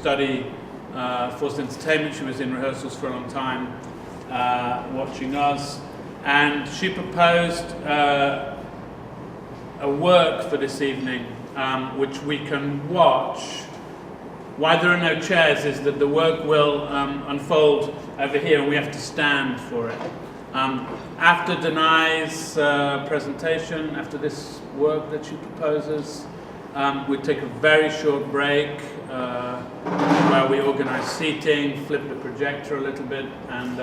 study forced entertainment. She was in rehearsals for a long time, watching us, and she proposed a work for this evening, which we can watch. Why there are no chairs is that the work will unfold over here, and we have to stand for it. After Denai's presentation, after this work that she proposes, we take a very short break where we organize seating, flip the projector a little bit, and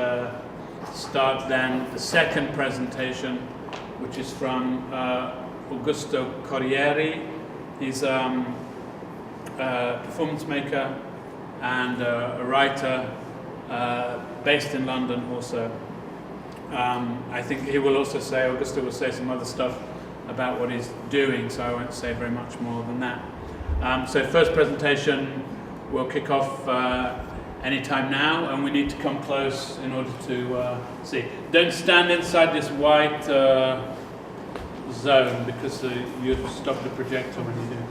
start then the second presentation, which is from Augusto Corrieri. He's a performance maker and a writer based in London also. I think he will also say, Augusto will say some other stuff about what he's doing, so I won't say very much more than that. So first presentation will kick off anytime now, and we need to come close in order to see. Don't stand inside this white zone, because you stop the projector when you do.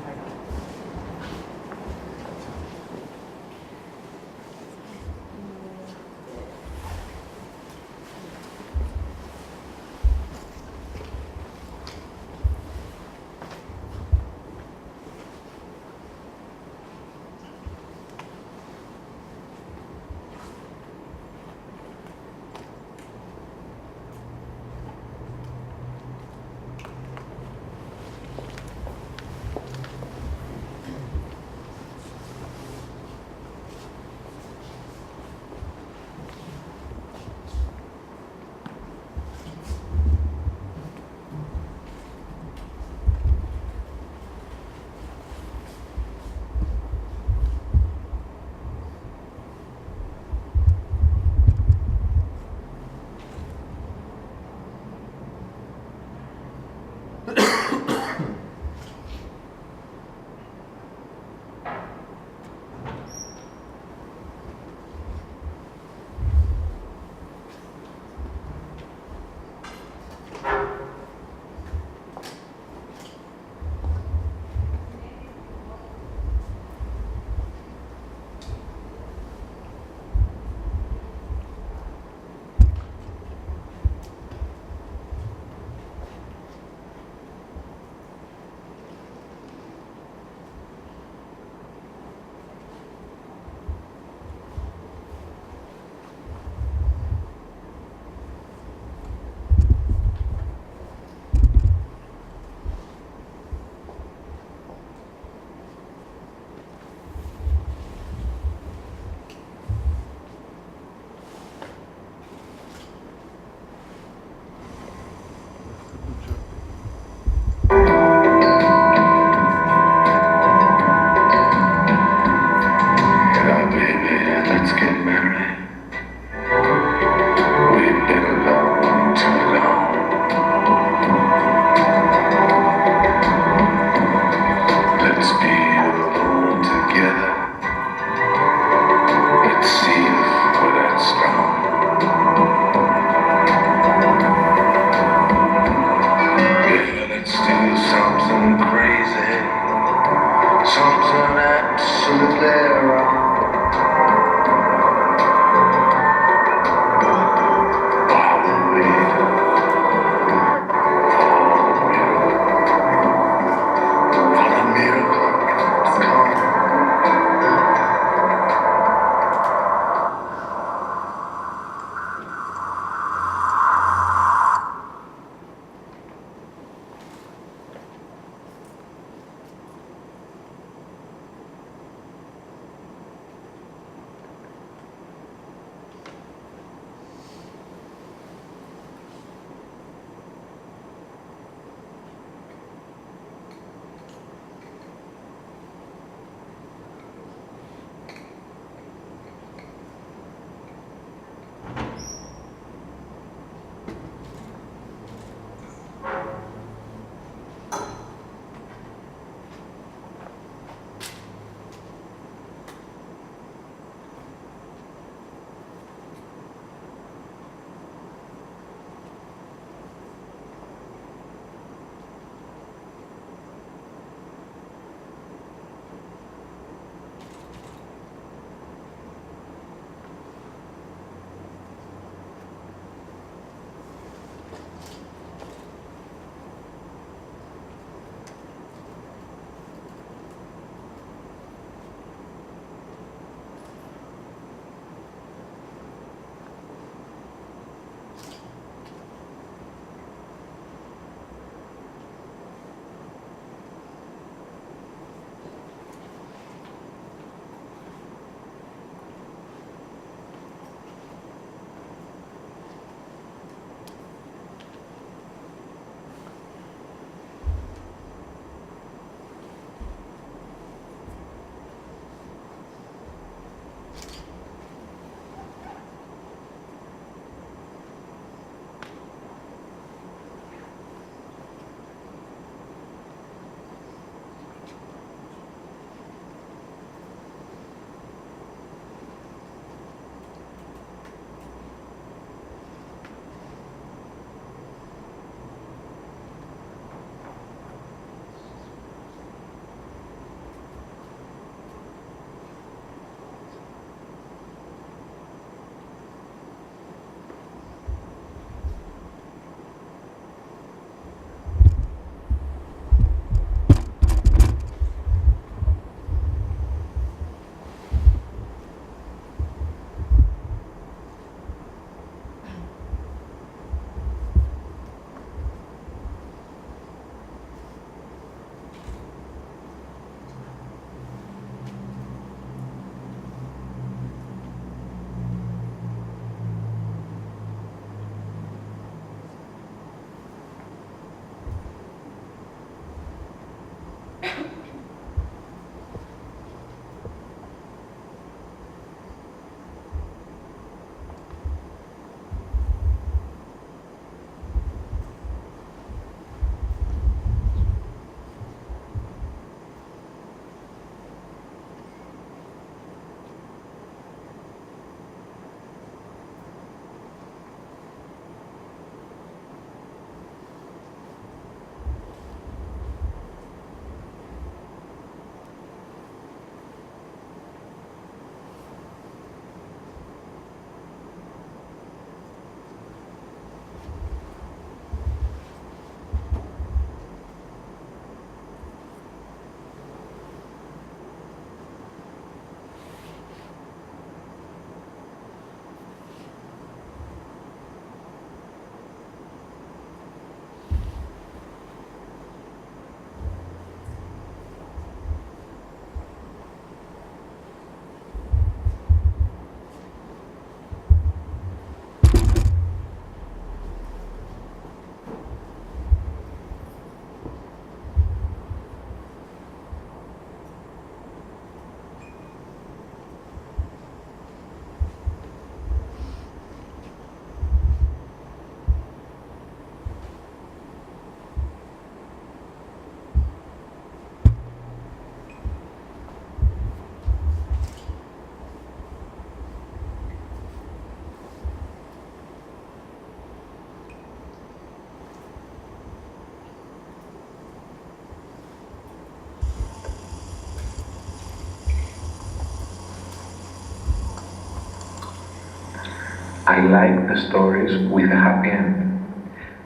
I like the stories with a happy end.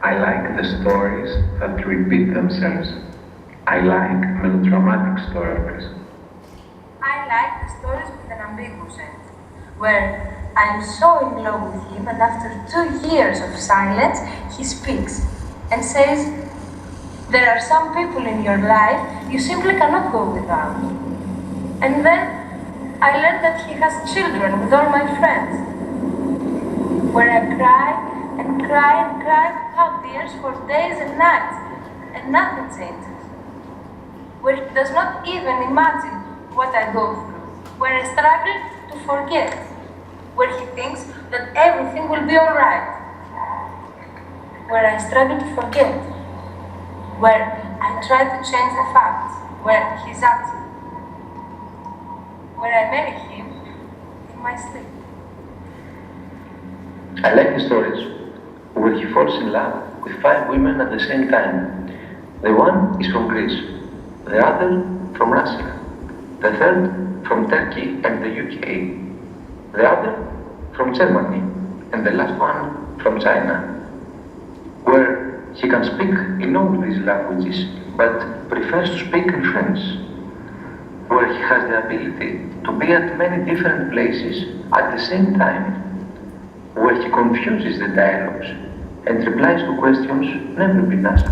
I like the stories that repeat themselves. I like melodramatic stories. I like the stories with an ambiguous end, where I am so in love with him and after 2 years of silence, he speaks and says, there are some people in your life you simply cannot go without. And then I learned that he has children with all my friends, where I cry and cry and cry without tears for days and nights, and nothing changes. Where he does not even imagine what I go through, where I struggle to forget, where he thinks that everything will be alright, where I struggle to forget, where I try to change the facts, where he's absent, where I marry him in my sleep. I like the stories where he falls in love with 5 women at the same time. The one is from Greece, the other from Russia, the third from Turkey and the UK, the other from Germany, and the last one from China, where he can speak in all these languages, but prefers to speak in French, where he has the ability to be at many different places at the same time, where he confuses the dialogues and replies to questions never been asked.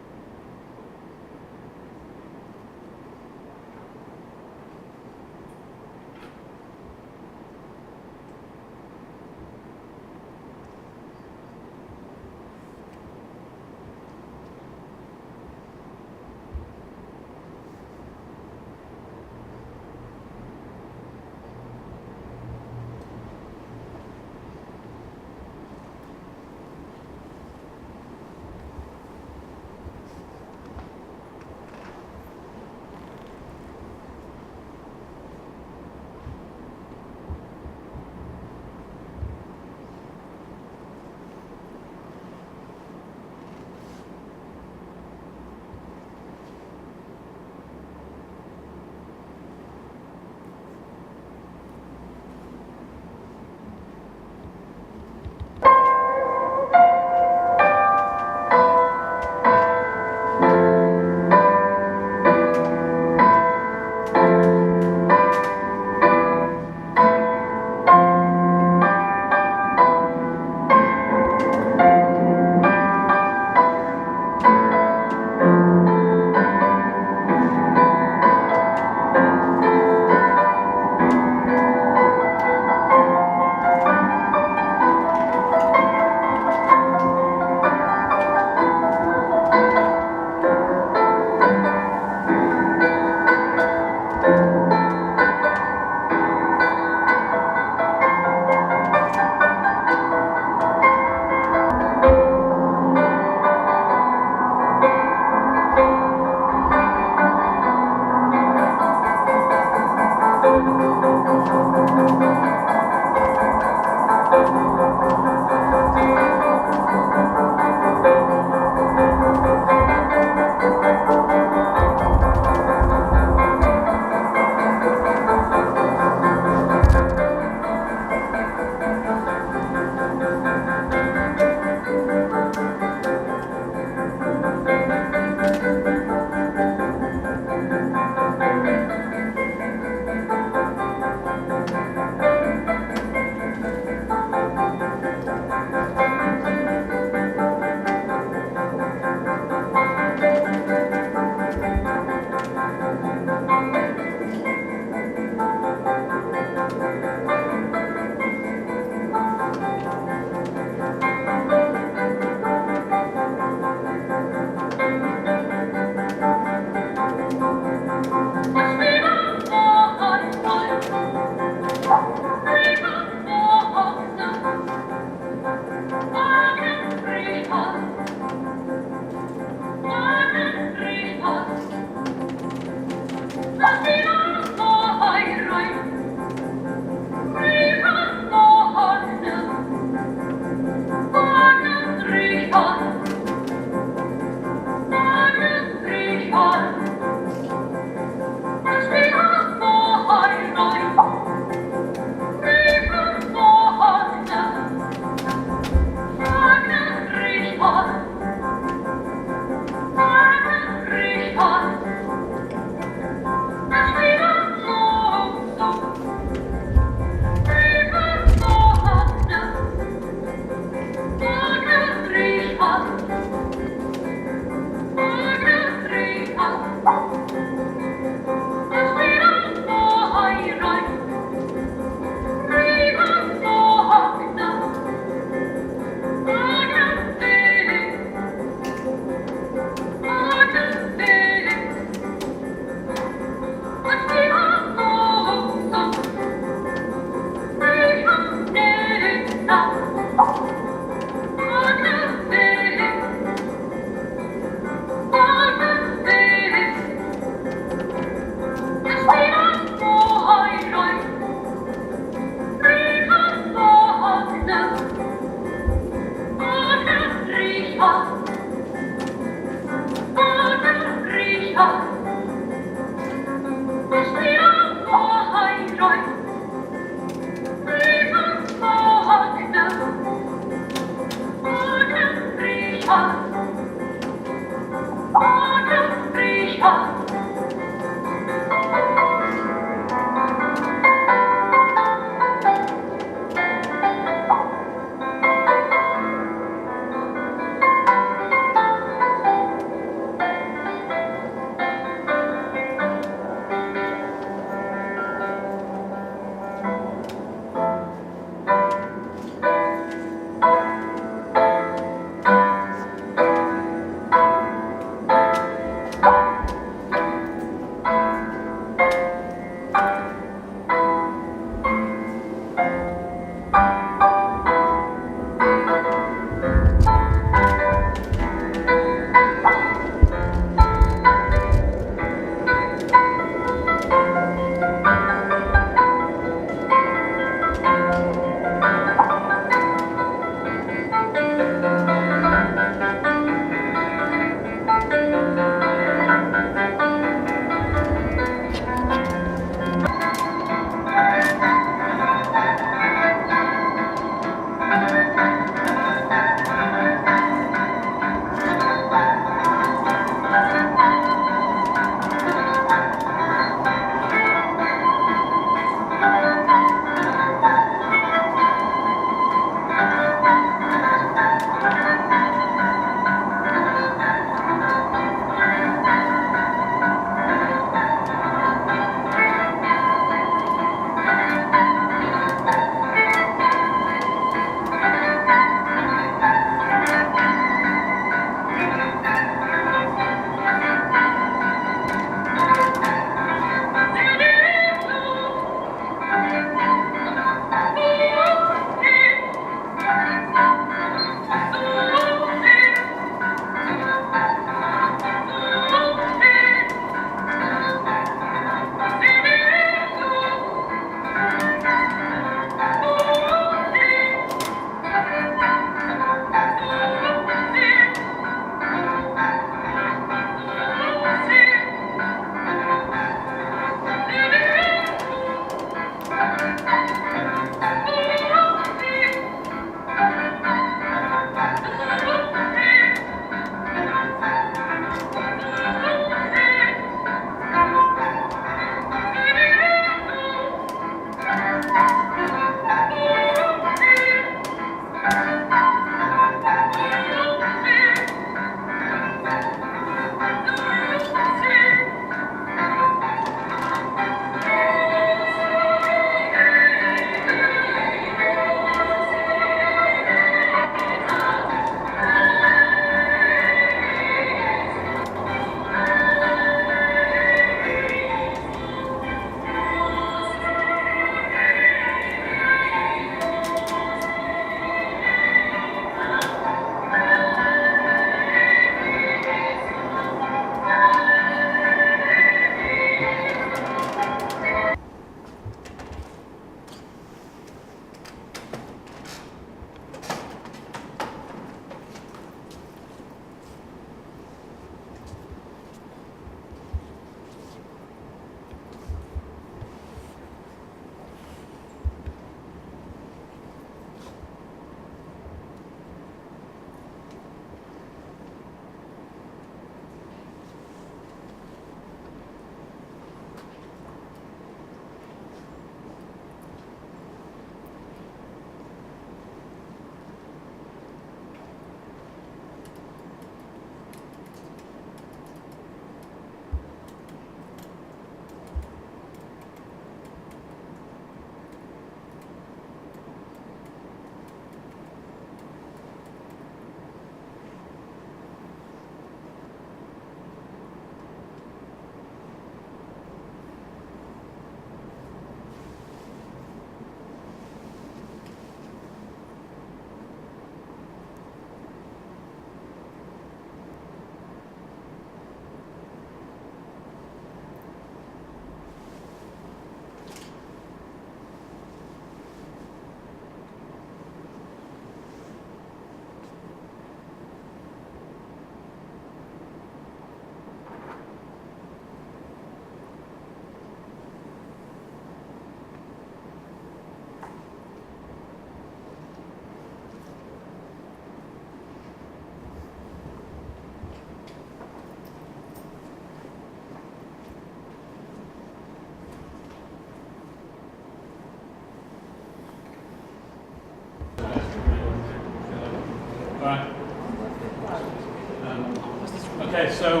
Okay, so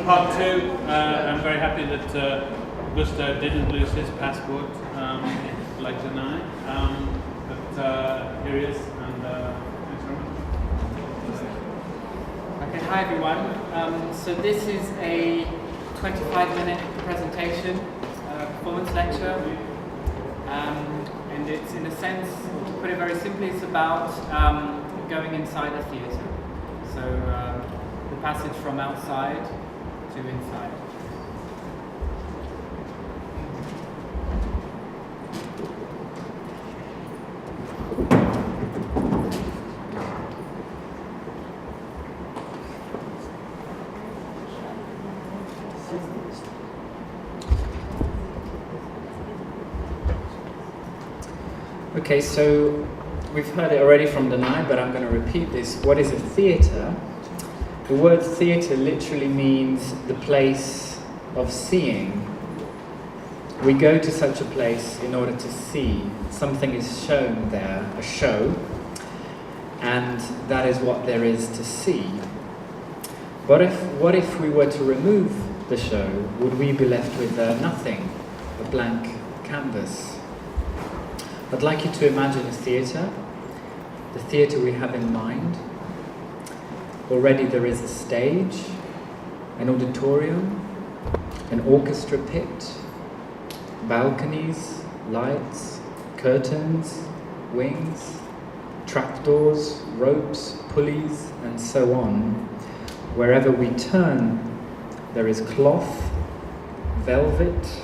part two. I'm very happy that Gusto didn't lose his passport, like Denai. But here he is, and thanks very much. Okay, hi everyone. So this is a 25-minute presentation, performance lecture, and it's, in a sense, to put it very simply, it's about going inside a theatre. So the passage from outside to inside. Okay, so we've heard it already from Denai, but I'm going to repeat this. What is a theatre? The word theatre literally means the place of seeing. We go to such a place in order to see. Something is shown there, a show, and that is what there is to see. What if we were to remove the show? Would we be left with nothing, a blank canvas? I'd like you to imagine a theatre, the theatre we have in mind. Already there is a stage, an auditorium, an orchestra pit, balconies, lights, curtains, wings, trapdoors, ropes, pulleys, and so on. Wherever we turn, there is cloth, velvet,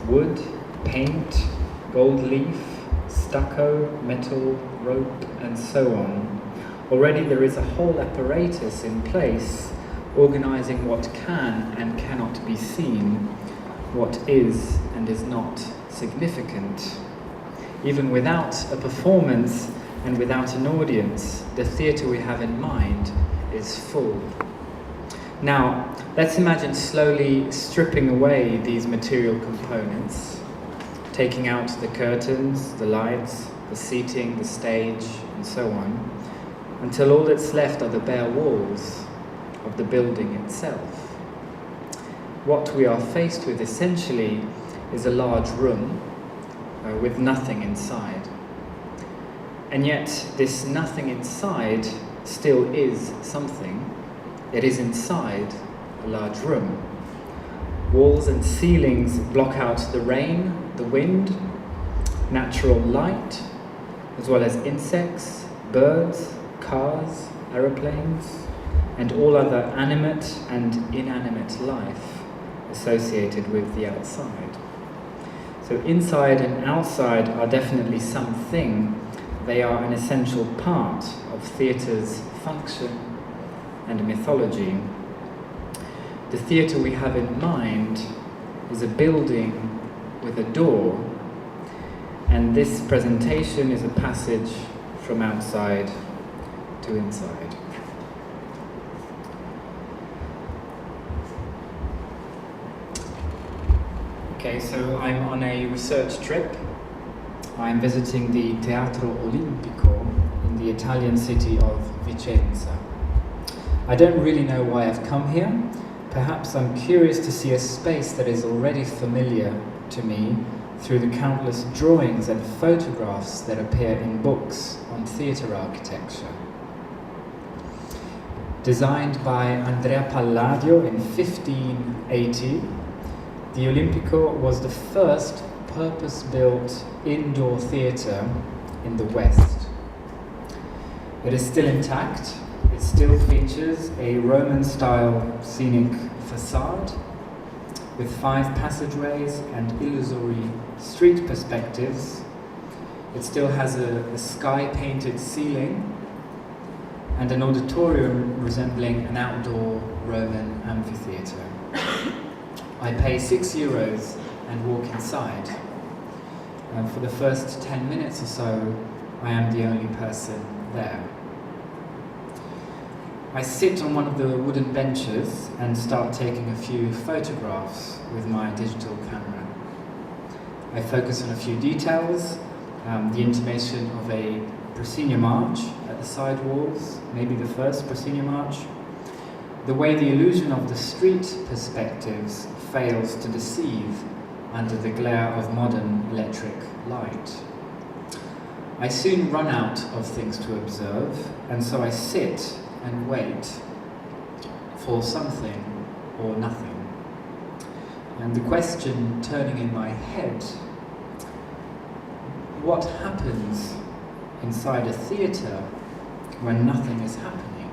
wood, paint, gold leaf, stucco, metal, rope, and so on. Already there is a whole apparatus in place, organizing what can and cannot be seen, what is and is not significant. Even without a performance and without an audience, the theatre we have in mind is full. Now, let's imagine slowly stripping away these material components, taking out the curtains, the lights, the seating, the stage, and so on, until all that's left are the bare walls of the building itself. What we are faced with essentially is a large room with nothing inside. And yet this nothing inside still is something. It is inside a large room. Walls and ceilings block out the rain, the wind, natural light, as well as insects, birds, cars, aeroplanes, and all other animate and inanimate life associated with the outside. So inside and outside are definitely something. They are an essential part of theatre's function and mythology. The theatre we have in mind is a building with a door, and this presentation is a passage from outside to inside. Okay, so I'm on a research trip. I'm visiting the Teatro Olimpico in the Italian city of Vicenza. I don't really know why I've come here. Perhaps I'm curious to see a space that is already familiar to me through the countless drawings and photographs that appear in books on theatre architecture. Designed by Andrea Palladio in 1580, the Olimpico was the first purpose-built indoor theatre in the West. It is still intact. It still features a Roman-style scenic facade with 5 passageways and illusory street perspectives. It still has a sky-painted ceiling and an auditorium resembling an outdoor Roman amphitheatre. I pay €6 and walk inside. For the first 10 minutes or so, I am the only person there. I sit on one of the wooden benches and start taking a few photographs with my digital camera. I focus on a few details, the intimation of a proscenium arch at the side walls, maybe the first proscenium arch, the way the illusion of the street perspectives fails to deceive under the glare of modern electric light. I soon run out of things to observe, and so I sit and wait for something or nothing. And the question turning in my head, what happens inside a theatre when nothing is happening?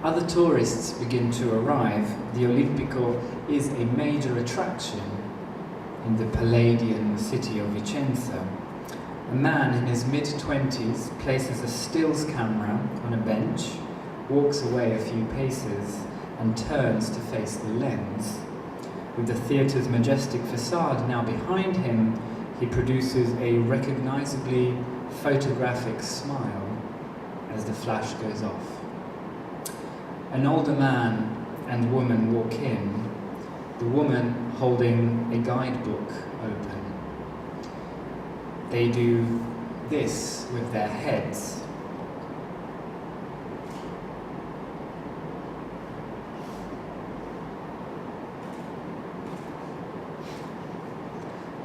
Other tourists begin to arrive. The Olimpico is a major attraction in the Palladian city of Vicenza. A man in his mid-20s places a stills camera on a bench, walks away a few paces, and turns to face the lens. With the theatre's majestic facade now behind him, he produces a recognizably photographic smile as the flash goes off. An older man and woman walk in, the woman holding a guidebook open. They do this with their heads.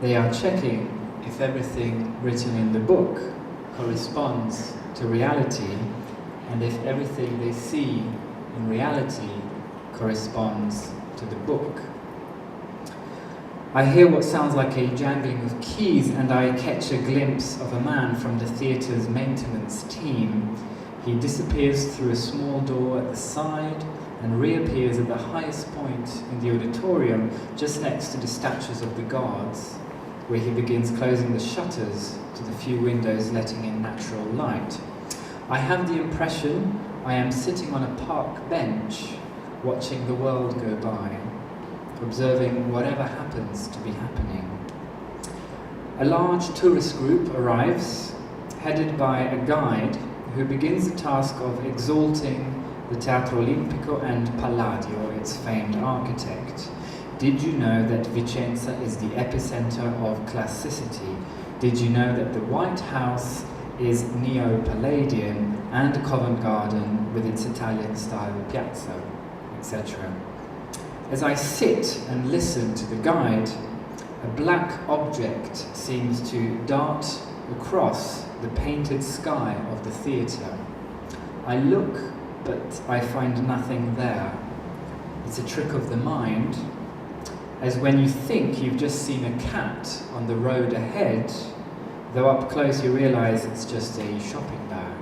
They are checking if everything written in the book corresponds to reality, and if everything they see in reality corresponds to the book. I hear what sounds like a jangling of keys, and I catch a glimpse of a man from the theatre's maintenance team. He disappears through a small door at the side and reappears at the highest point in the auditorium, just next to the statues of the gods, where he begins closing the shutters to the few windows letting in natural light. I have the impression I am sitting on a park bench, watching the world go by, observing whatever happens to be happening. A large tourist group arrives, headed by a guide who begins the task of exalting the Teatro Olimpico and Palladio, its famed architect. Did you know that Vicenza is the epicenter of classicity? Did you know that the White House is neo-Palladian and Covent Garden with its Italian-style piazza, etc.? As I sit and listen to the guide, a black object seems to dart across the painted sky of the theatre. I look, but I find nothing there. It's a trick of the mind, as when you think you've just seen a cat on the road ahead, though up close you realise it's just a shopping bag.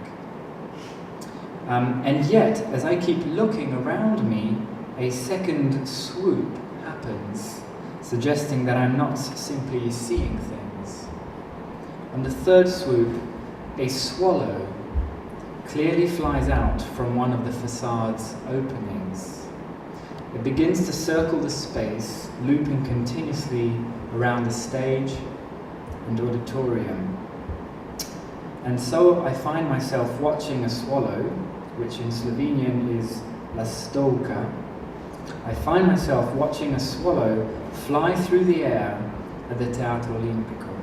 And yet, as I keep looking around me, a second swoop happens, suggesting that I'm not simply seeing things. On the third swoop, a swallow clearly flies out from one of the facade's openings. It begins to circle the space, looping continuously around the stage and auditorium. And so I find myself watching a swallow, which in Slovenian is lastovka. I find myself watching a swallow fly through the air at the Teatro Olimpico.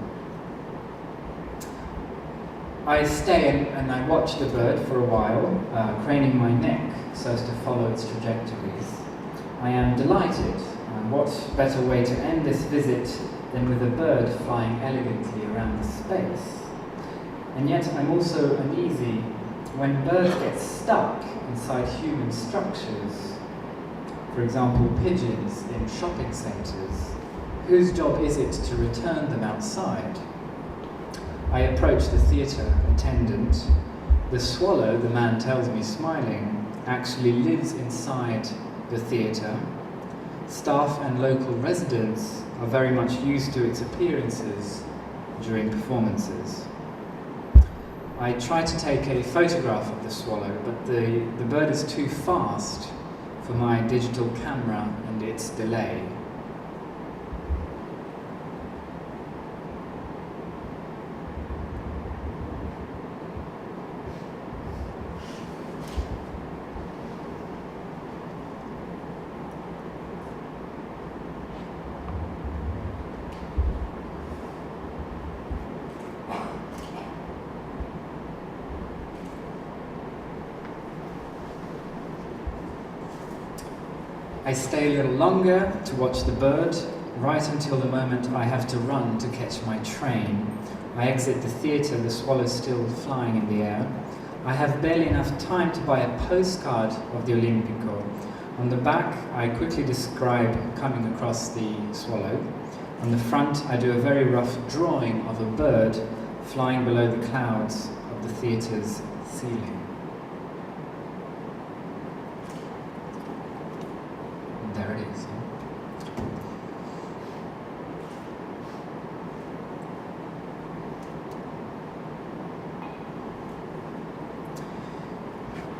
I stay and I watch the bird for a while, craning my neck so as to follow its trajectories. I am delighted, and what better way to end this visit than with a bird flying elegantly around the space? And yet I'm also uneasy when birds get stuck inside human structures. For example, pigeons in shopping centres. Whose job is it to return them outside? I approach the theatre attendant. The swallow, the man tells me smiling, actually lives inside the theatre. Staff and local residents are very much used to its appearances during performances. I try to take a photograph of the swallow, but the bird is too fast for my digital camera and its delay. I stay a little longer to watch the bird, right until the moment I have to run to catch my train. I exit the theatre, the swallow still flying in the air. I have barely enough time to buy a postcard of the Olimpico. On the back, I quickly describe coming across the swallow. On the front, I do a very rough drawing of a bird flying below the clouds of the theatre's ceiling. And there it is.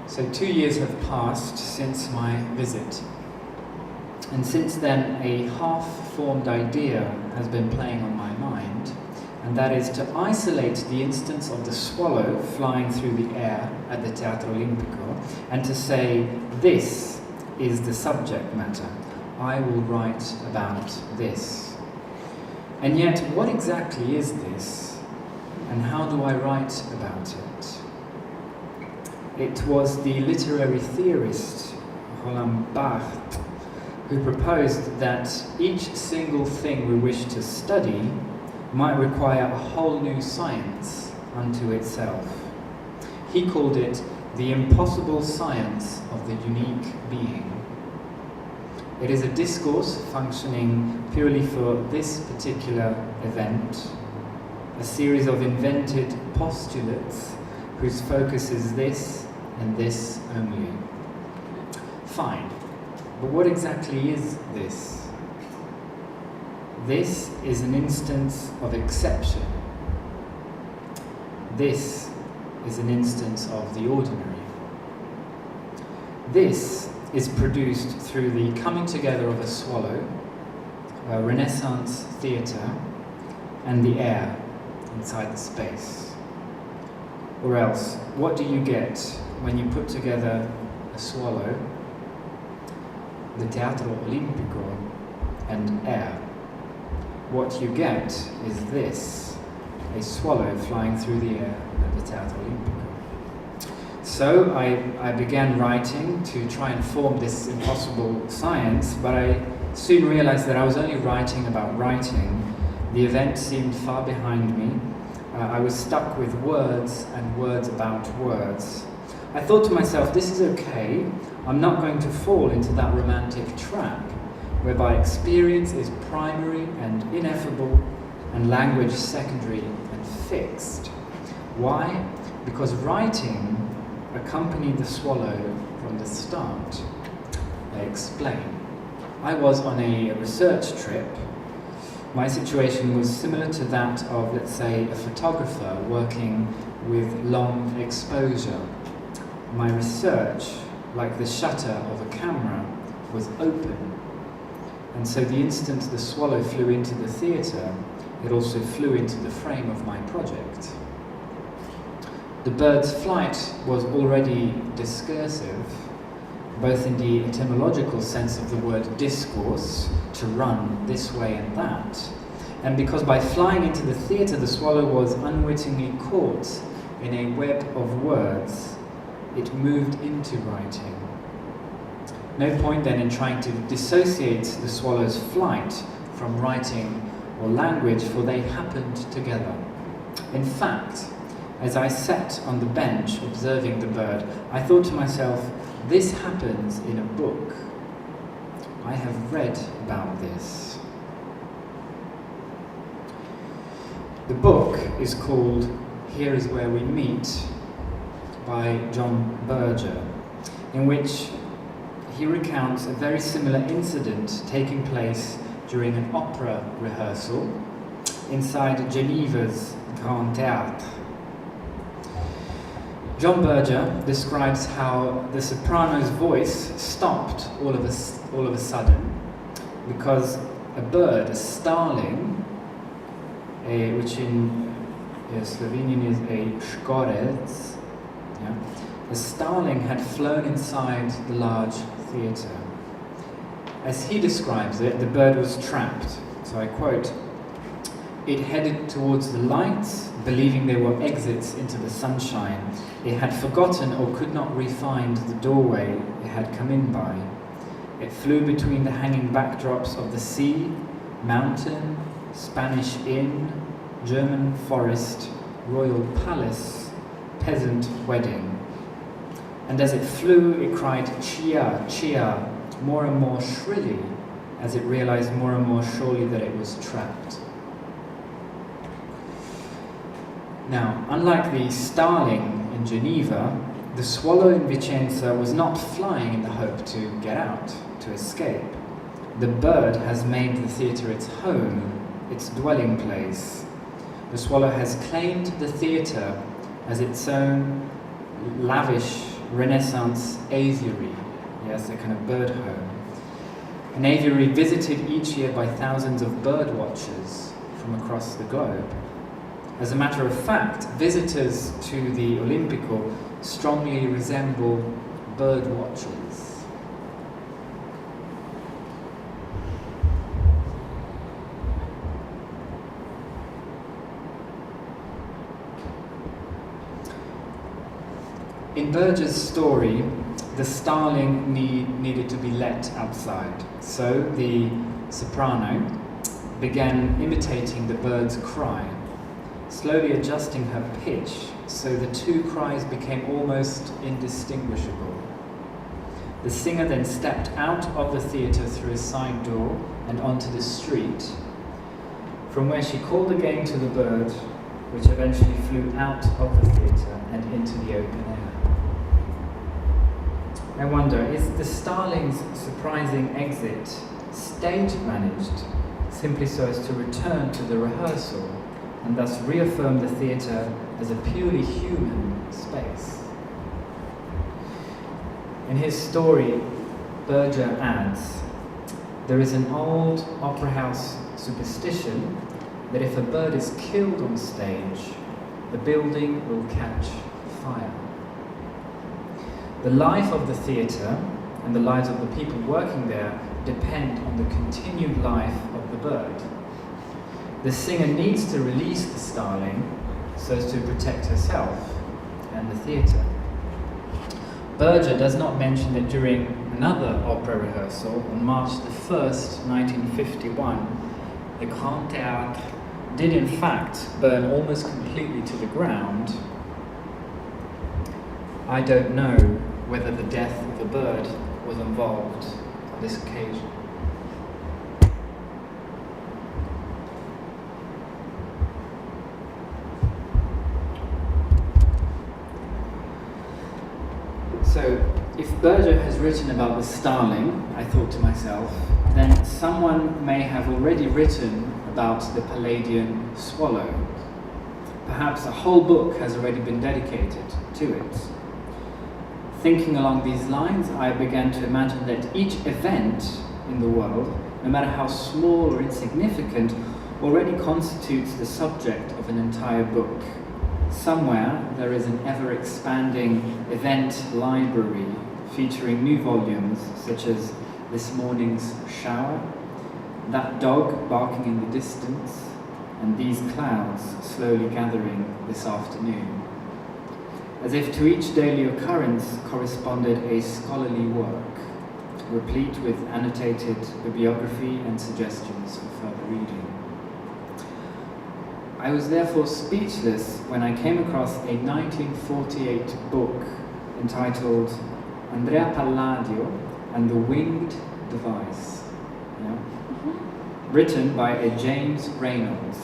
So 2 years have passed since my visit. And since then, a half-formed idea has been playing on my mind, and that is to isolate the instance of the swallow flying through the air at the Teatro Olimpico, and to say, this is the subject matter. I will write about this. And yet, what exactly is this? And how do I write about it? It was the literary theorist Roland Barthes who proposed that each single thing we wish to study might require a whole new science unto itself. He called it the impossible science of the unique being. It is a discourse functioning purely for this particular event, a series of invented postulates whose focus is this and this only. Fine, but what exactly is this? This is an instance of exception. This is an instance of the ordinary. This is produced through the coming together of a swallow, a Renaissance theatre, and the air inside the space. Or else, what do you get when you put together a swallow, the Teatro Olimpico, and air? What you get is this, a swallow flying through the air at the Teatro Olimpico. So I began writing to try and form this impossible science, but I soon realized that I was only writing about writing. The event seemed far behind me. I was stuck with words and words about words. I thought to myself, this is okay. I'm not going to fall into that romantic trap whereby experience is primary and ineffable and language secondary and fixed. Why? Because writing accompanied the swallow from the start. I explain. I was on a research trip. My situation was similar to that of, let's say, a photographer working with long exposure. My research, like the shutter of a camera, was open. And so the instant the swallow flew into the theatre, it also flew into the frame of my project. The bird's flight was already discursive, both in the etymological sense of the word discourse, to run this way and that, and because by flying into the theatre the swallow was unwittingly caught in a web of words, it moved into writing. No point then in trying to dissociate the swallow's flight from writing or language, for they happened together. In fact, as I sat on the bench observing the bird, I thought to myself, this happens in a book. I have read about this. The book is called Here Is Where We Meet by John Berger, in which he recounts a very similar incident taking place during an opera rehearsal inside Geneva's Grand Théâtre. John Berger describes how the soprano's voice stopped all of a sudden because a bird, a starling, which in Slovenian is a škorec, a starling had flown inside the large theatre. As he describes it, the bird was trapped. So I quote, "It headed towards the lights, believing there were exits into the sunshine. It had forgotten or could not re-find the doorway it had come in by. It flew between the hanging backdrops of the sea, mountain, Spanish inn, German forest, royal palace, peasant wedding. And as it flew, it cried "Chia, Chia," more and more shrilly, as it realized more and more surely that it was trapped. Now, unlike the starling in Geneva, the swallow in Vicenza was not flying in the hope to get out, to escape. The bird has made the theatre its home, its dwelling place. The swallow has claimed the theatre as its own lavish Renaissance aviary, yes, a kind of bird home. An aviary visited each year by thousands of bird watchers from across the globe. As a matter of fact, visitors to the Olimpico strongly resemble bird watchers. In Berger's story, the starling needed to be let outside, so the soprano began imitating the bird's cry, slowly adjusting her pitch so the two cries became almost indistinguishable. The singer then stepped out of the theatre through a side door and onto the street, from where she called again to the bird, which eventually flew out of the theatre and into the open air. I wonder, is the starling's surprising exit stage managed simply so as to return to the rehearsal and thus reaffirm the theatre as a purely human space? In his story, Berger adds, there is an old opera house superstition that if a bird is killed on stage, the building will catch fire. The life of the theatre and the lives of the people working there depend on the continued life of the bird. The singer needs to release the starling so as to protect herself and the theatre. Berger does not mention that during another opera rehearsal on March the 1st, 1951, the Grand Théâtre did in fact burn almost completely to the ground. I don't know whether the death of the bird was involved on this occasion. So, if Berger has written about the starling, I thought to myself, then someone may have already written about the Palladian swallow. Perhaps a whole book has already been dedicated to it. Thinking along these lines, I began to imagine that each event in the world, no matter how small or insignificant, already constitutes the subject of an entire book. Somewhere there is an ever-expanding event library featuring new volumes such as This Morning's Shower, That Dog Barking in the Distance, and These Clouds Slowly Gathering This Afternoon. As if to each daily occurrence corresponded a scholarly work, replete with annotated bibliography and suggestions for further reading. I was therefore speechless when I came across a 1948 book entitled Andrea Palladio and the Winged Device, written by a James Reynolds.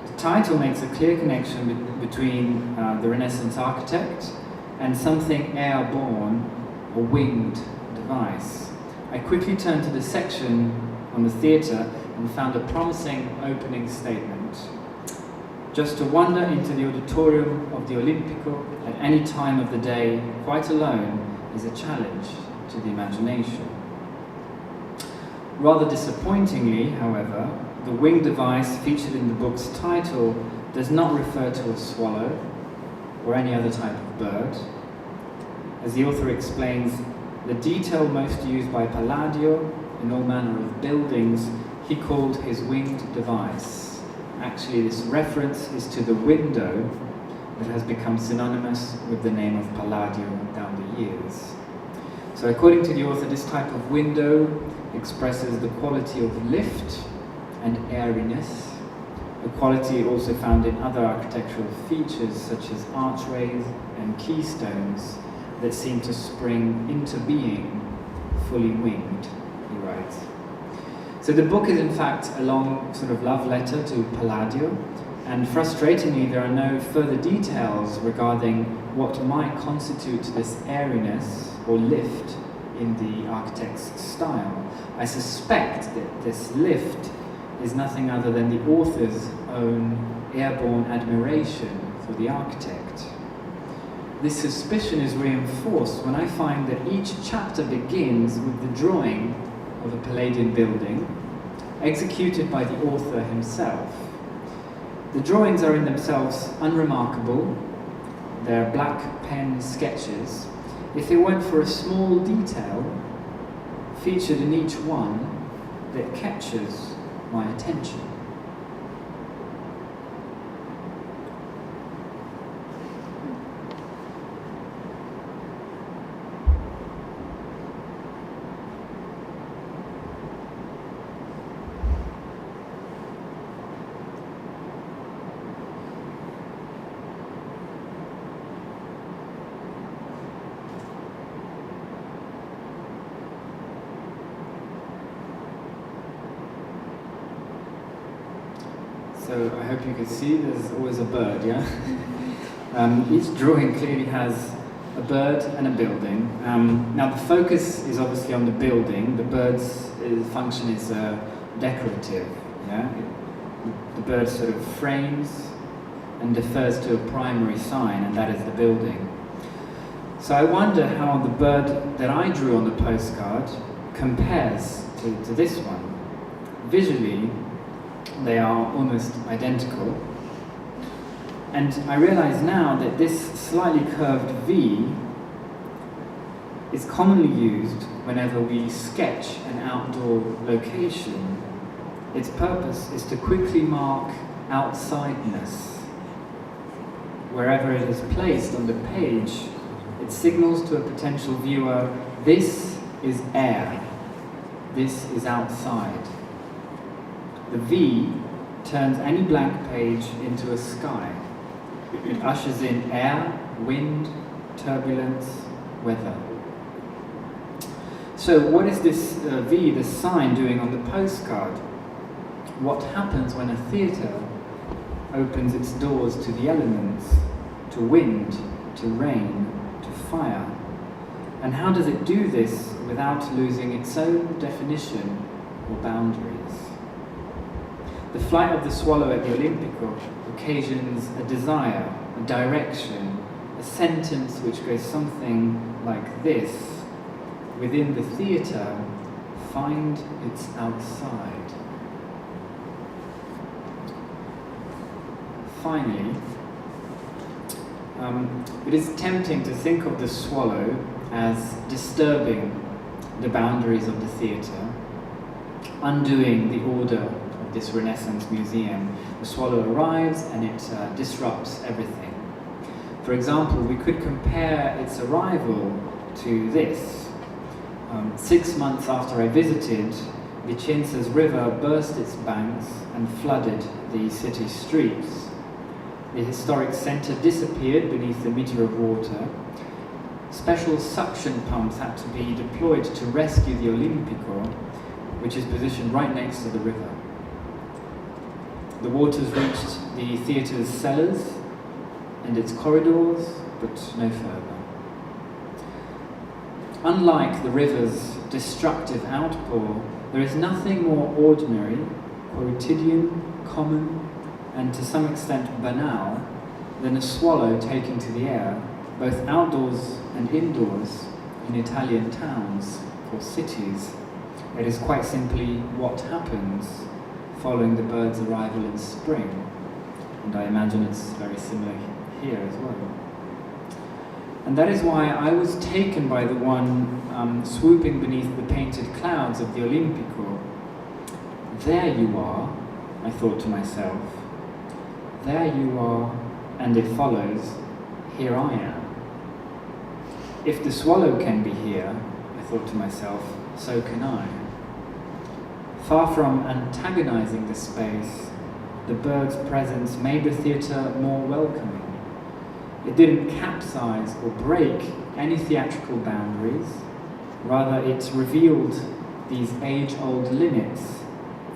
The title makes a clear connection between the Renaissance architect and something airborne or winged device. I quickly turned to the section on the theatre and found a promising opening statement. Just to wander into the auditorium of the Olimpico at any time of the day, quite alone, is a challenge to the imagination. Rather disappointingly, however, the winged device featured in the book's title does not refer to a swallow or any other type of bird. As the author explains, the detail most used by Palladio in all manner of buildings, he called his winged device. Actually, this reference is to the window that has become synonymous with the name of Palladio down the years. So So according to the author, this type of window expresses the quality of lift and airiness, a quality also found in other architectural features such as archways and keystones that seem to spring into being fully winged, he writes. So the book is in fact a long sort of love letter to Palladio, and frustratingly there are no further details regarding what might constitute this airiness or lift in the architect's style. I suspect that this lift is nothing other than the author's own airborne admiration for the architect. This suspicion is reinforced when I find that each chapter begins with the drawing of a Palladian building, executed by the author himself. The drawings are in themselves unremarkable. They're black pen sketches. If it weren't for a small detail featured in each one that captures my attention. So I hope you can see there's always a bird, yeah? Each drawing clearly has a bird and a building. Now the focus is obviously on the building. The bird's function is decorative, yeah? The bird sort of frames and defers to a primary sign, and that is the building. So I wonder how the bird that I drew on the postcard compares to this one. Visually, they are almost identical. And I realize now that this slightly curved V is commonly used whenever we sketch an outdoor location. Its purpose is to quickly mark outsideness. Wherever it is placed on the page, it signals to a potential viewer, this is air, this is outside. The V turns any blank page into a sky. It ushers in air, wind, turbulence, weather. So what is this V, this sign, doing on the postcard? What happens when a theatre opens its doors to the elements, to wind, to rain, to fire? And how does it do this without losing its own definition or boundaries? The flight of the swallow at the Olimpico occasions a desire, a direction, a sentence which goes something like this: within the theatre, find its outside. Finally, it is tempting to think of the swallow as disturbing the boundaries of the theatre, undoing the order this Renaissance museum. The swallow arrives and it disrupts everything. For example, we could compare its arrival to this. 6 months after I visited, Vicenza's river burst its banks and flooded the city streets. The historic centre disappeared beneath a metre of water. Special suction pumps had to be deployed to rescue the Olimpico, which is positioned right next to the river. The waters reached the theatre's cellars and its corridors, but no further. Unlike the river's destructive outpour, there is nothing more ordinary, quotidian, common, and to some extent banal than a swallow taking to the air, both outdoors and indoors, in Italian towns or cities. It is quite simply what happens following the bird's arrival in spring, and I imagine it's very similar here as well. And that is why I was taken by the one swooping beneath the painted clouds of the Olimpico. There you are, I thought to myself. There you are, and it follows, here I am. If the swallow can be here, I thought to myself, so can I. Far from antagonizing the space, the bird's presence made the theatre more welcoming. It didn't capsize or break any theatrical boundaries, rather it revealed these age-old limits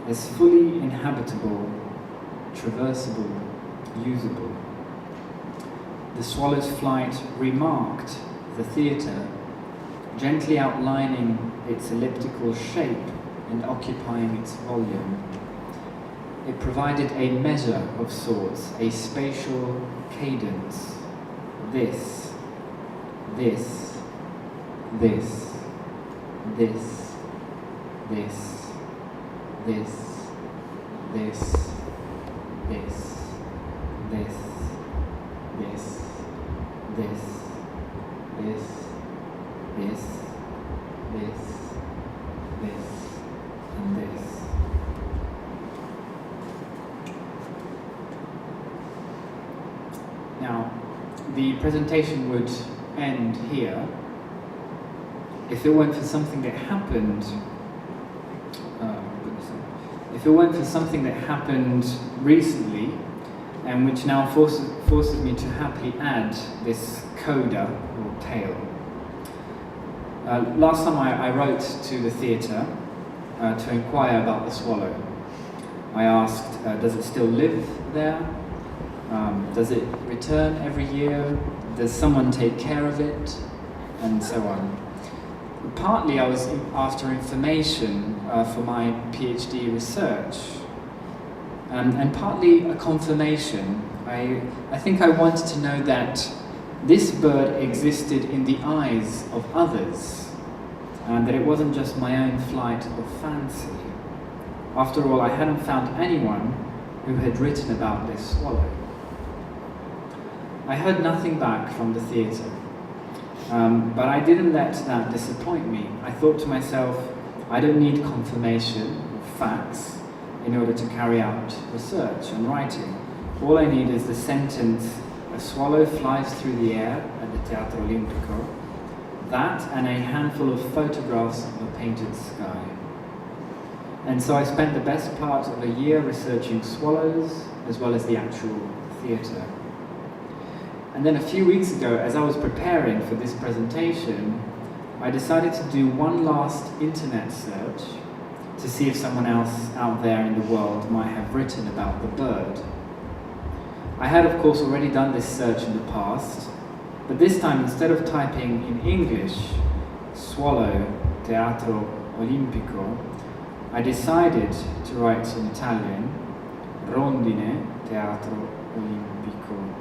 as fully inhabitable, traversable, usable. The swallow's flight remarked the theatre, gently outlining its elliptical shape and occupying its volume. It provided a measure of sorts, a spatial cadence. This, this, this, this, this, this, this, this, this, this, this, this, this, this, this, and this. Now, the presentation would end here if it weren't for something that happened. If it weren't for something that happened recently, and which now forces me to happily add this coda or tale. Last time I wrote to the theatre to inquire about the swallow. I asked, does it still live there? Does it return every year? Does someone take care of it? And so on. Partly I was after information for my PhD research, and partly a confirmation. I think I wanted to know that this bird existed in the eyes of others, and that it wasn't just my own flight of fancy. After all, I hadn't found anyone who had written about this swallow. I heard nothing back from the theatre, but I didn't let that disappoint me. I thought to myself, I don't need confirmation or facts in order to carry out research and writing. All I need is the sentence, a swallow flies through the air at the Teatro Olimpico, that and a handful of photographs of a painted sky. And so I spent the best part of a year researching swallows as well as the actual theatre. And then a few weeks ago, as I was preparing for this presentation, I decided to do one last internet search to see if someone else out there in the world might have written about the bird. I had, of course, already done this search in the past, but this time, instead of typing in English, swallow, Teatro Olimpico, I decided to write in Italian, rondine, Teatro Olimpico.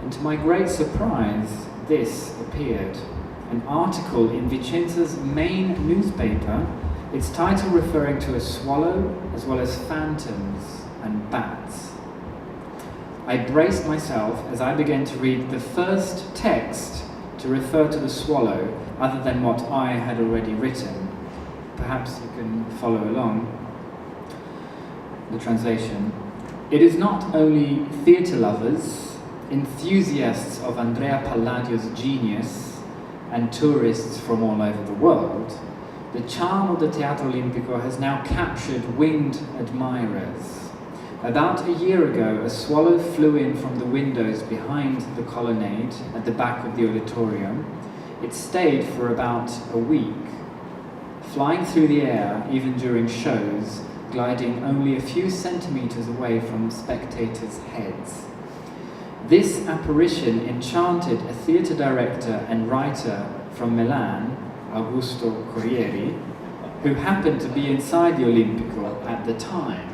And to my great surprise, this appeared. An article in Vicenza's main newspaper, its title referring to a swallow as well as phantoms and bats. I braced myself as I began to read the first text to refer to the swallow other than what I had already written. Perhaps you can follow along the translation. It is not only theatre lovers, enthusiasts of Andrea Palladio's genius, and tourists from all over the world. The charm of the Teatro Olimpico has now captured winged admirers. About a year ago, a swallow flew in from the windows behind the colonnade at the back of the auditorium. It stayed for about a week, flying through the air even during shows, gliding only a few centimeters away from spectators' heads. This apparition enchanted a theatre director and writer from Milan, Augusto Corrieri, who happened to be inside the Olimpico at the time.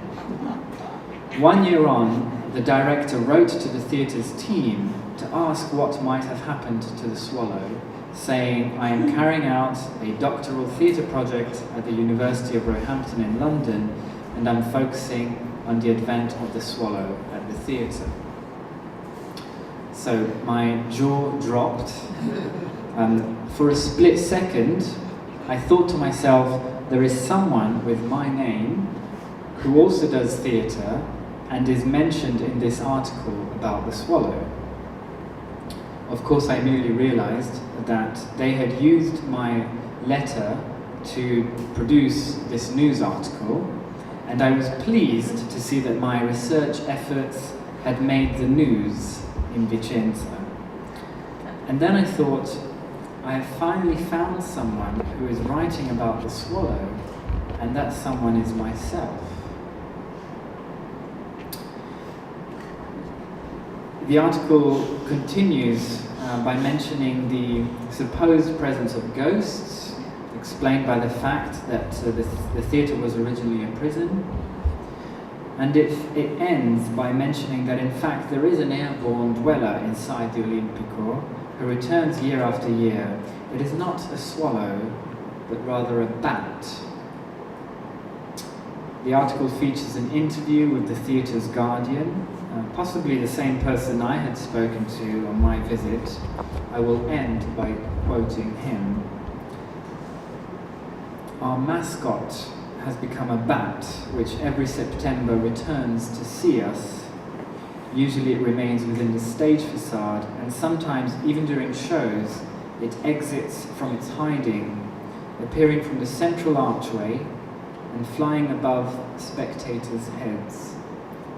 1 year on, the director wrote to the theatre's team to ask what might have happened to the swallow, saying, I am carrying out a doctoral theatre project at the University of Roehampton in London, and I'm focusing on the advent of the swallow at the theatre. So my jaw dropped. For a split second, I thought to myself, there is someone with my name who also does theatre and is mentioned in this article about the swallow. Of course, I immediately realized that they had used my letter to produce this news article, and I was pleased to see that my research efforts had made the news in Vicenza. And then I thought, I have finally found someone who is writing about the swallow, and that someone is myself. The article continues by mentioning the supposed presence of ghosts, explained by the fact that the theatre was originally a prison. And it ends by mentioning that in fact there is an airborne dweller inside the Olimpico who returns year after year. It is not a swallow, but rather a bat. The article features an interview with the theatre's guardian, possibly the same person I had spoken to on my visit. I will end by quoting him. Our mascot has become a bat, which every September returns to see us. Usually it remains within the stage facade, and sometimes, even during shows, it exits from its hiding, appearing from the central archway and flying above spectators' heads.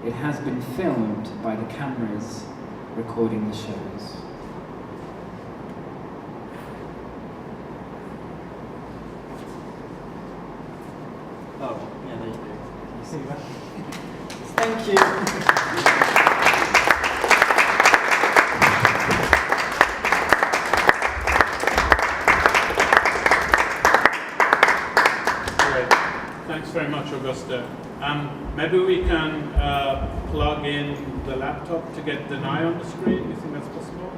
It has been filmed by the cameras recording the shows. Oh, yeah, there you go. You see that? Thank you. Great. Thanks very much, Augusta. Maybe we can plug in the laptop to get Denai on the screen. Do you think that's possible?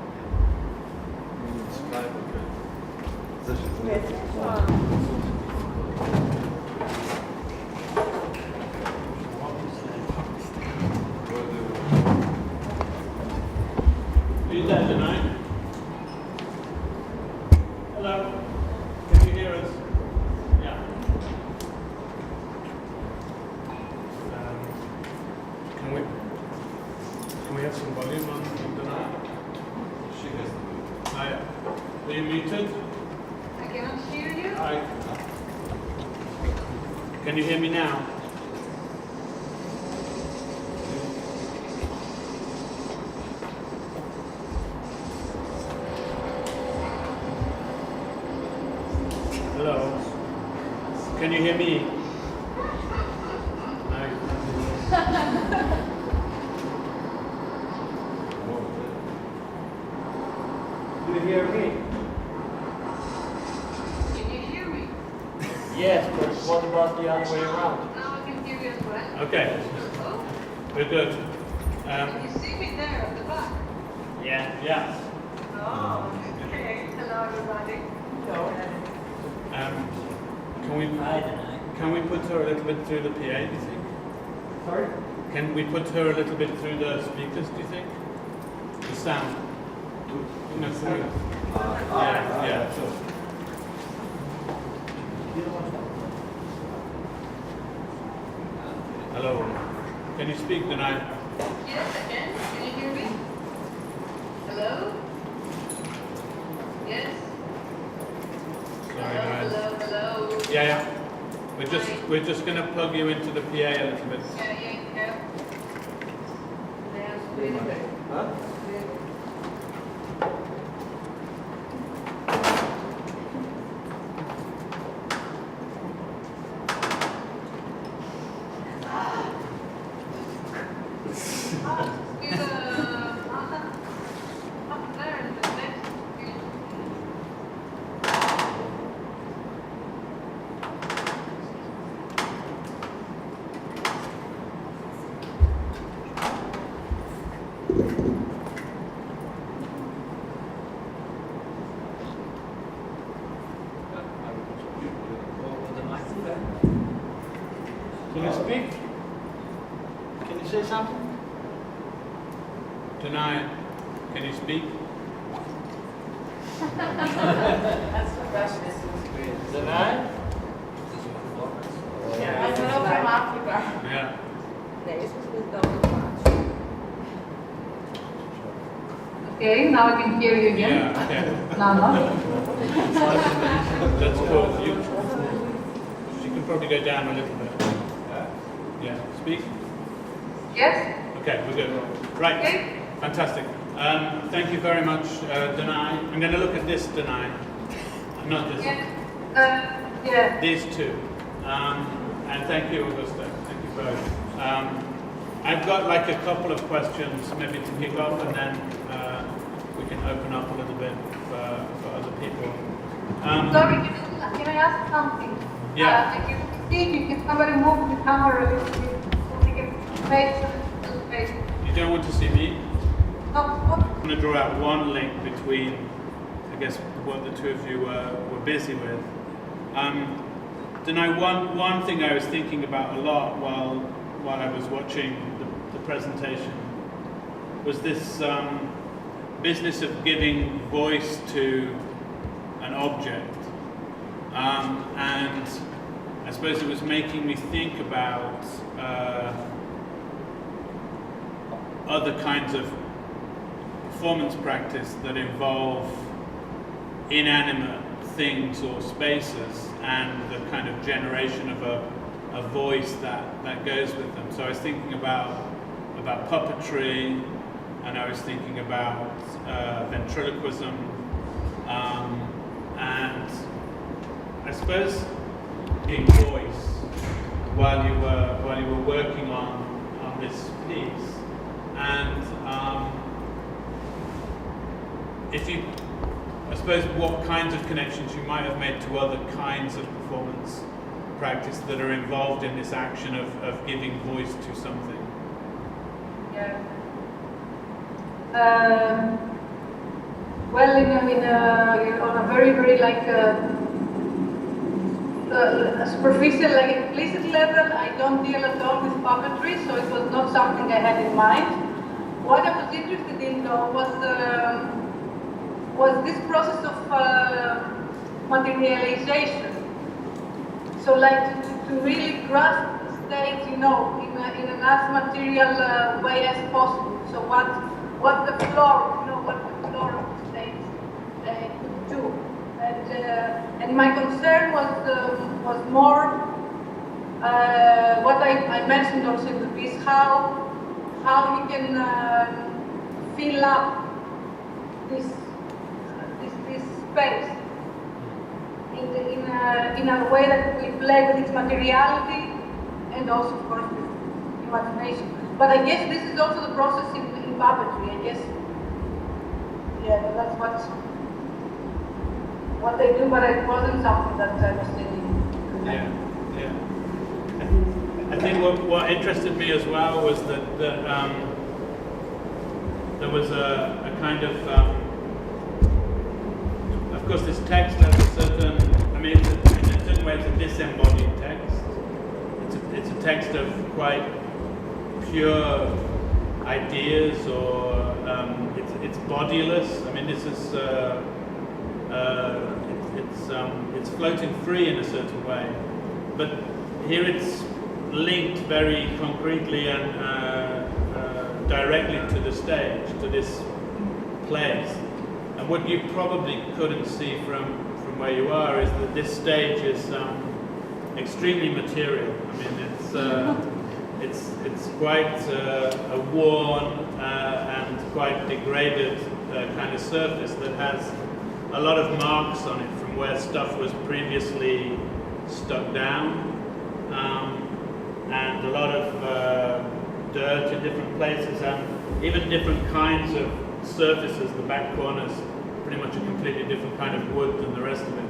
Are you there, Denai? Hello? Can you hear us? Yeah. Can we have some volume on Denai? She has the volume. Hi. Are you muted? I cannot hear you. Hi. Can you hear me now? Hello? Can you hear me? No. Do you hear me? Can you hear me? Yes, but what about the other way around? Now I can hear you as well. Okay, Oh, we're good. can you see me there at the back? Yeah. Oh, okay. Hello, everybody. Can we put her a little bit through the PA, do you think? Sorry? Can we put her a little bit through the speakers, do you think? The sound. You know, through. Yeah. Hello. Can you speak tonight? Yes, I can. Can you hear me? Hello? Yes? Sorry, guys. Hello. Yeah. We're just gonna plug you into the PA a little bit. Yeah. That's really good. Huh? Up there in the next. Can you speak? Can you say something? Tonight, can you speak? That's the question. Is it right? Mas não é para África. Yeah. É isso que vocês dão no Ok, Okay, now I can hear you again. Yeah, okay. No. That's cool. She can probably go down a little bit. Yeah, speak? Yes? Okay, we're good. Right, Okay. fantastic. Thank you very much, Danai. I'm going to look at this Danai, not this. Yeah. These two. And thank you, Augusta. Thank you both. I've got like a couple of questions maybe to kick off, and then we can open up a little bit for other people. Sorry, can I ask something? Yeah. I can see if somebody moves the camera a little bit, so we can face the space. You don't want to see me? No, I'm going to draw out one link between, I guess, what the two of you were busy with. Denai, one thing I was thinking about a lot while I was watching the presentation was this business of giving voice to an object. And I suppose it was making me think about other kinds of performance practice that involve inanimate things or spaces and the kind of generation of a voice that goes with them. So I was thinking about puppetry, and I was thinking about ventriloquism, and I suppose giving voice while you were working on this piece. And I suppose what kinds of connections you might have made to other kinds of performance practice that are involved in this action of giving voice to something. Yeah. Well, on a very, very like a superficial, like implicit level, I don't deal at all with puppetry, so it was not something I had in mind. What I was interested in, though, was this process of materialization. So, like to really grasp the state, in an as material way as possible. So, what the floor, what the floor of the stage could do. And my concern was more what I mentioned also in the piece, how you can fill up this space in a way that we play with its materiality and also, of course, with imagination. But I guess this is also the process in puppetry. I guess, yeah, that's what they do, but it wasn't something that I was thinking. Yeah. I think what interested me as well was that there was a kind of course, this text has a certain, in a certain way, it's a disembodied text. It's a text of quite pure ideas, or it's bodiless. This is it's floating free in a certain way, but here it's linked very concretely and directly to the stage, to this place. And what you probably couldn't see from where you are is that this stage is extremely material. It's quite a worn and quite degraded kind of surface that has a lot of marks on it from where stuff was previously stuck down, and a lot of dirt in different places, and even different kinds of surfaces. The back corners pretty much a completely different kind of wood than the rest of it.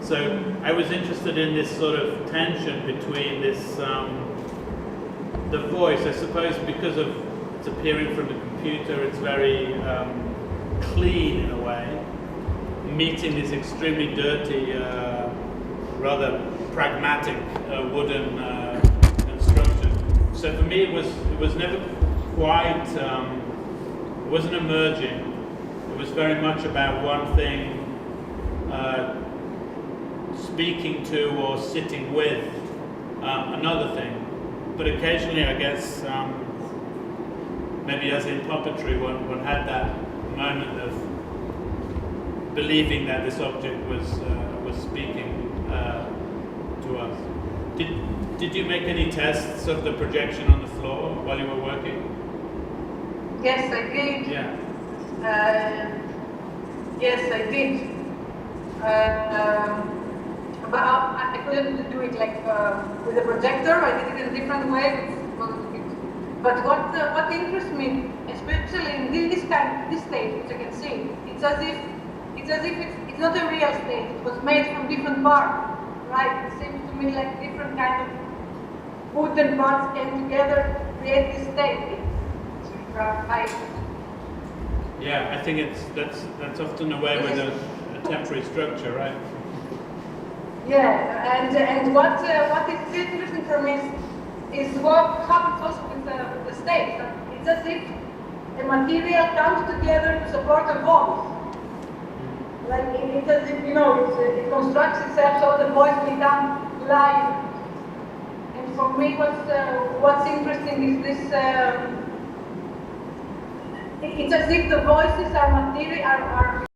So I was interested in this sort of tension between this the voice, I suppose, because of it's appearing from the computer, it's very clean in a way, meeting this extremely dirty, rather pragmatic wooden construction. So for me, it was never quite. It wasn't emerging. It was very much about one thing speaking to or sitting with another thing. But occasionally, I guess, maybe as in puppetry, one had that moment of believing that this object was speaking to us. Did you make any tests of the projection on the floor while you were working? Yes, I did. Yeah. Yes, I did. But I couldn't do it like with a projector. I did it in a different way. But what interests me, especially in this stage, which I can see, it's as if it's not a real stage. It was made from different parts, right? It seems to me like different kind of wooden parts came together to create this stage. Right. Yeah, I think that's often a way with a temporary structure, right? Yeah, and what is interesting for me is what happens also with the stage. It's as if a material comes together to support a voice. Like it's as if, it constructs itself so the voice become live. And for me, what's interesting is this. It's as if the voices are material, are